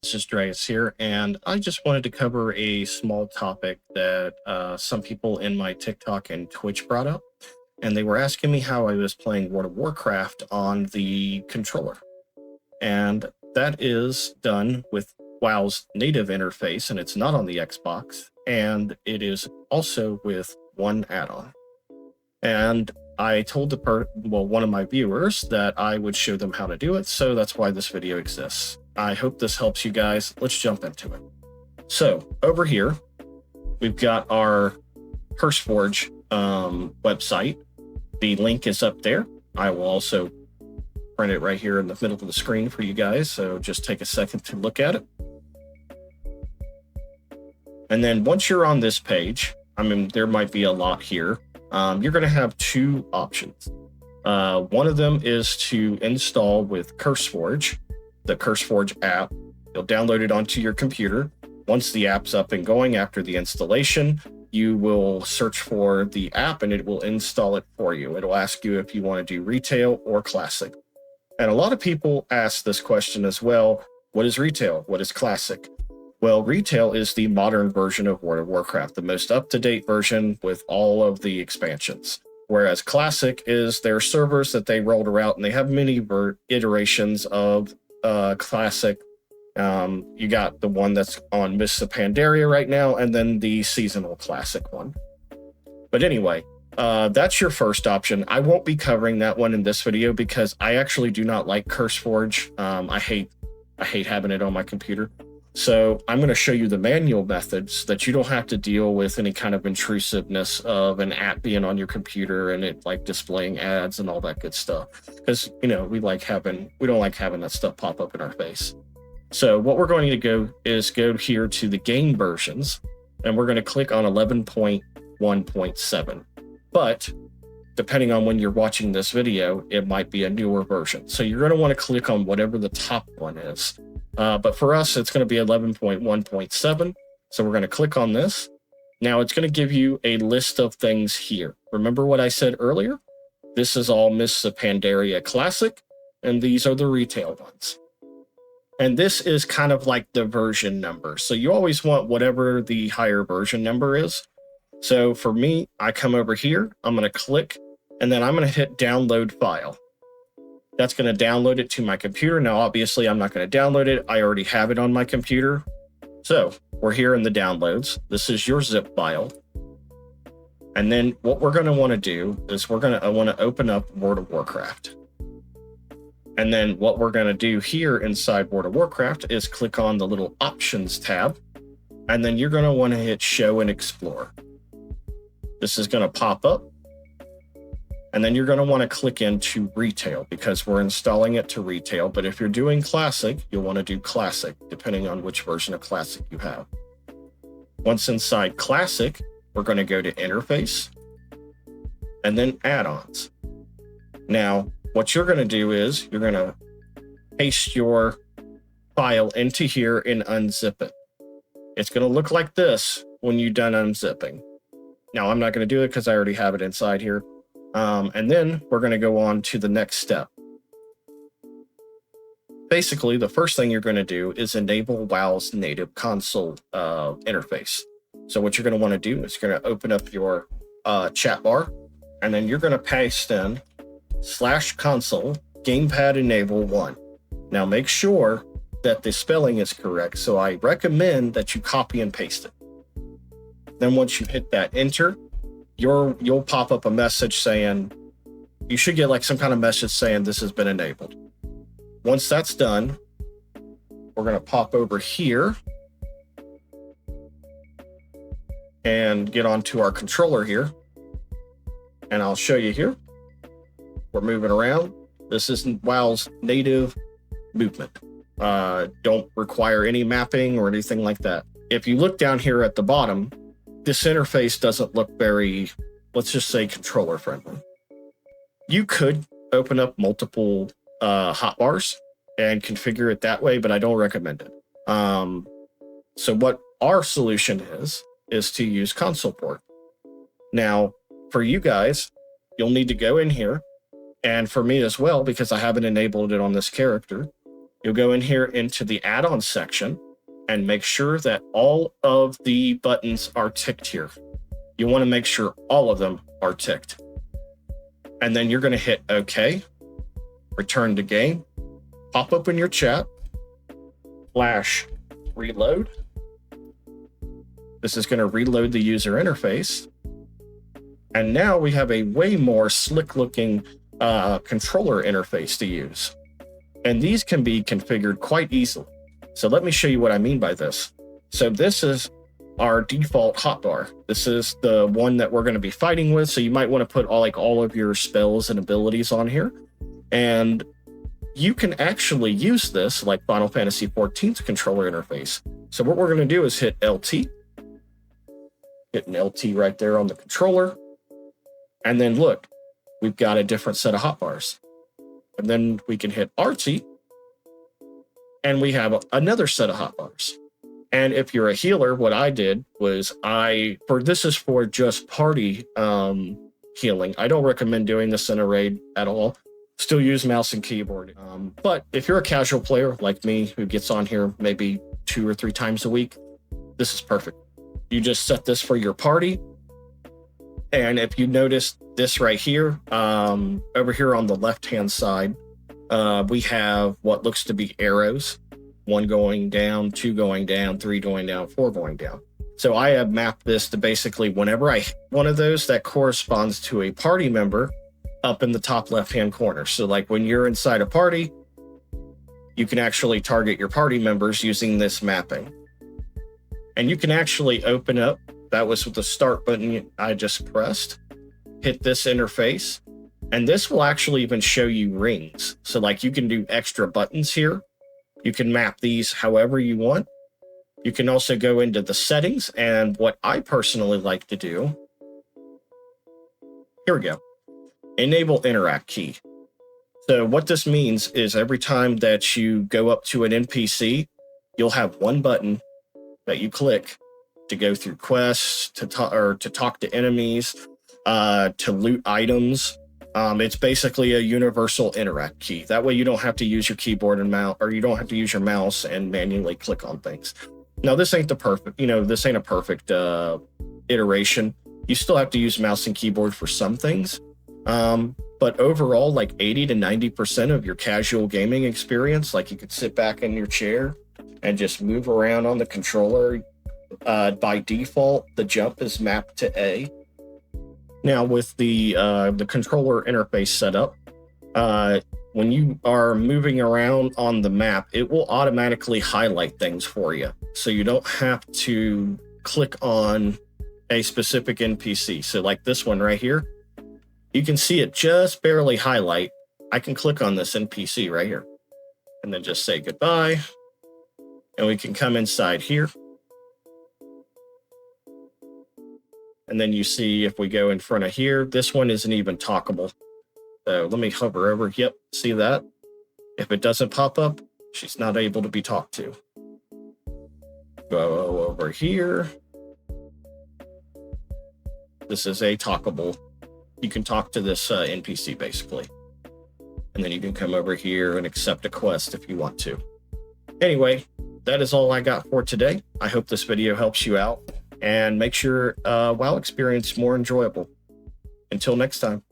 This is Dreas here, and I just wanted to cover a small topic that some people in my TikTok and Twitch brought up, and they were asking me how I was playing World of Warcraft on the controller. And that is done with WoW's native interface, and it's not on the Xbox, and it is also with one add-on. And I told one of my viewers that I would show them how to do it, so that's why this video exists. I hope this helps you guys. Let's jump into it. So over here, we've got our CurseForge website. The link is up there. I will also print it right here in the middle of the screen for you guys, so just take a second to look at it. And then once you're on this page, I mean, there might be a lot here. You're going to have two options. One of them is to install with CurseForge, the CurseForge app. You'll download it onto your computer. Once the app's up and going after the installation, you will search for the app and it will install it for you. It'll ask you if you want to do retail or classic. And a lot of people ask this question as well. What is retail? What is classic? Well, retail is the modern version of World of Warcraft, the most up-to-date version with all of the expansions. Whereas classic is their servers that they rolled around, and they have many iterations of classic. You got the one that's on Mists of Pandaria right now, and then the seasonal classic one. But anyway, that's your first option. I won't be covering that one in this video because I actually do not like CurseForge. I hate having it on my computer. So I'm going to show you the manual methods that you don't have to deal with any kind of intrusiveness of an app being on your computer and it like displaying ads and all that good stuff. Because, you know, we don't like having that stuff pop up in our face. So what we're going to go is go here to the game versions, and we're going to click on 11.1.7. But depending on when you're watching this video, it might be a newer version. So you're going to want to click on whatever the top one is. But for us, it's going to be 11.1.7. So we're going to click on this. Now it's going to give you a list of things here. Remember what I said earlier? This is all Mists of Pandaria Classic, and these are the retail ones. And this is kind of like the version number. So you always want whatever the higher version number is. So for me, I come over here, I'm going to click, and then I'm going to hit download file. That's going to download it to my computer. Now, obviously, I'm not going to download it. I already have it on my computer. So we're here in the downloads. This is your zip file. And then what we're going to want to do is I want to open up World of Warcraft. And then what we're going to do here inside World of Warcraft is click on the little options tab. And then you're going to want to hit show and explore. This is going to pop up. And then you're going to want to click into retail because we're installing it to retail. But if you're doing classic, you'll want to do classic, depending on which version of classic you have. Once inside classic, we're going to go to interface and then add-ons. Now, what you're going to do is you're going to paste your file into here and unzip it. It's going to look like this when you're done unzipping. Now, I'm not going to do it because I already have it inside here. And then we're going to go on to the next step. Basically, the first thing you're going to do is enable WoW's native console interface. So what you're going to want to do is you're going to open up your chat bar, and then you're going to paste in /console gamepad enable 1. Now make sure that the spelling is correct. So I recommend that you copy and paste it. Then once you hit that enter, you'll pop up a message saying, you should get like some kind of message saying this has been enabled. Once that's done, we're going to pop over here and get onto our controller here. And I'll show you here. We're moving around. This is WoW's native movement. Don't require any mapping or anything like that. If you look down here at the bottom, this interface doesn't look very, let's just say, controller friendly. You could open up multiple hotbars and configure it that way, but I don't recommend it. So what our solution is to use ConsolePort. Now, for you guys, you'll need to go in here, and for me as well, because I haven't enabled it on this character, you'll go in here into the add-on section and make sure that all of the buttons are ticked here. You want to make sure all of them are ticked. And then you're going to hit OK, return to game, pop up in your chat, flash reload. This is going to reload the user interface. And now we have a way more slick looking controller interface to use. And these can be configured quite easily. So let me show you what I mean by this. So this is our default hotbar. This is the one that we're going to be fighting with. So you might want to put all of your spells and abilities on here. And you can actually use this like Final Fantasy XIV's controller interface. So what we're going to do is hit LT. Hit an LT right there on the controller. And then look, we've got a different set of hotbars. And then we can hit RT. And we have another set of hotbars. And if you're a healer, what I did was this is for just party healing. I don't recommend doing this in a raid at all. Still use mouse and keyboard. But if you're a casual player like me who gets on here maybe 2 or 3 times a week, this is perfect. You just set this for your party. And if you notice this right here, over here on the left-hand side, we have what looks to be arrows. 1 going down, 2 going down, 3 going down, 4 going down. So I have mapped this to basically whenever I hit one of those, that corresponds to a party member up in the top left-hand corner. So like when you're inside a party, you can actually target your party members using this mapping. And you can actually open up, that was with the start button I just pressed, hit this interface, and this will actually even show you rings. So like you can do extra buttons here. You can map these however you want. You can also go into the settings, and what I personally like to do, here we go, enable interact key. So what this means is every time that you go up to an NPC, you'll have one button that you click to go through quests, to talk to enemies, to loot items. It's basically a universal interact key. That way you don't have to use your keyboard and mouse, or you don't have to use your mouse and manually click on things. Now, this ain't a perfect iteration. You still have to use mouse and keyboard for some things. But overall, like 80 to 90% of your casual gaming experience, like you could sit back in your chair and just move around on the controller. By default, the jump is mapped to A. Now, with the controller interface set up, when you are moving around on the map, it will automatically highlight things for you. So you don't have to click on a specific NPC. So like this one right here, you can see it just barely highlight. I can click on this NPC right here and then just say goodbye. And we can come inside here. And then you see if we go in front of here, this one isn't even talkable. So let me hover over. Yep, see that? If it doesn't pop up, she's not able to be talked to. Go over here. This is a talkable. You can talk to this NPC basically. And then you can come over here and accept a quest if you want to. Anyway, that is all I got for today. I hope this video helps you out and makes your WoW experience more enjoyable. Until next time.